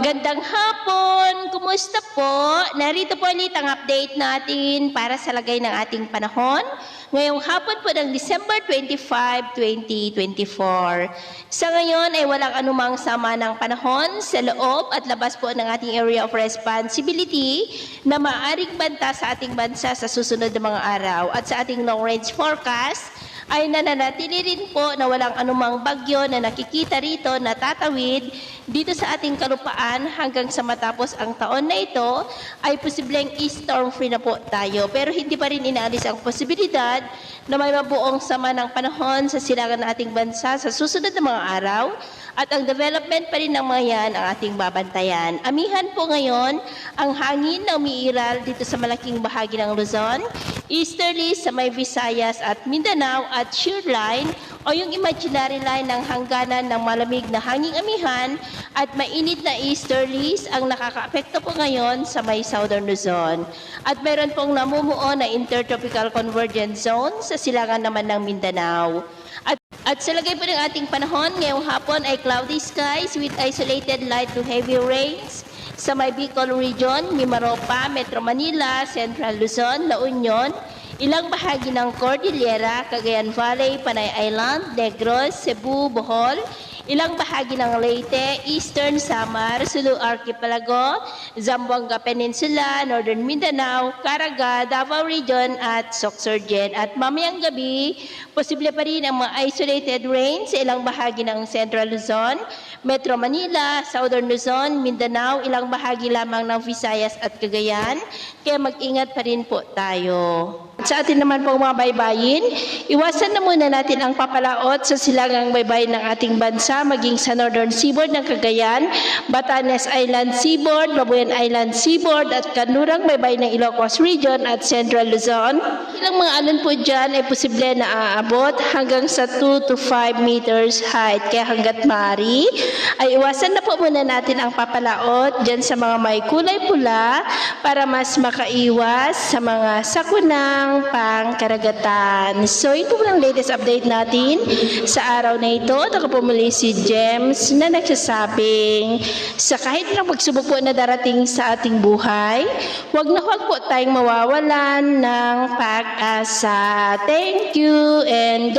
Magandang hapon! Kumusta po? Narito po ulit ang update natin para sa lagay ng ating panahon. Ngayong hapon po ng December 25, 2024. Sa ngayon ay walang anumang sama ng panahon sa loob at labas po ng ating area of responsibility na maaaring banta sa ating bansa sa susunod na mga araw. At sa ating long-range forecast, ay nananatili rin po na walang anumang bagyo na nakikita rito na tatawid dito sa ating kalupaan hanggang sa matapos ang taon na ito ay posibleng storm free na po tayo. Pero hindi pa rin inaalis ang posibilidad na may mabuong sama ng panahon sa silangan ng ating bansa sa susunod na mga araw at ang development pa rin ng mga yan ang ating babantayan. Amihan po ngayon ang hangin na umiiral dito sa malaking bahagi ng Luzon, easterly sa may Visayas at Mindanao at shear line o yung imaginary line ng hangganan ng malamig na hanging amihan at mainit na easterlies ang nakakaapekto po ngayon sa may southern Luzon. At mayroon pong namumuo na intertropical convergence zone sa silangan naman ng Mindanao. At sa lagay po ng ating panahon, ngayong hapon ay cloudy skies with isolated light to heavy rains sa may Bicol region, Mimaropa, Metro Manila, Central Luzon, La Union, ilang bahagi ng Cordillera, Cagayan Valley, Panay Island, Negros, Cebu, Bohol, ilang bahagi ng Leyte, Eastern Samar, Sulu Archipelago, Zamboanga Peninsula, Northern Mindanao, Caraga, Davao Region at Sorsogon. At mamayang gabi, posible pa rin ang mga isolated rains sa ilang bahagi ng Central Luzon, Metro Manila, Southern Luzon, Mindanao, ilang bahagi lamang ng Visayas at Cagayan. Kaya mag-ingat pa rin po tayo. At sa atin naman pong mga baybayin, iwasan na muna natin ang papalaot sa silangang baybayin ng ating bansa, maging sa Northern Seaboard ng Cagayan, Batanes Island Seaboard, Babuyan Island Seaboard, at kanlurang baybayin ng Ilocos Region at Central Luzon. Ilang mga alon po dyan ay posible na aabot hanggang sa 2 to 5 meters height. Kaya hanggat maaari, ay iwasan na po muna natin ang papalaot dyan sa mga may kulay pula para mas makaiwas sa mga sakunang pangkaragatan. So, ito po ang latest update natin sa araw na ito. Ako po muli si James na nagsasabing sa kahit na pagsubok po na darating sa ating buhay, huwag na huwag po tayong mawawalan ng pag-asa. Thank you and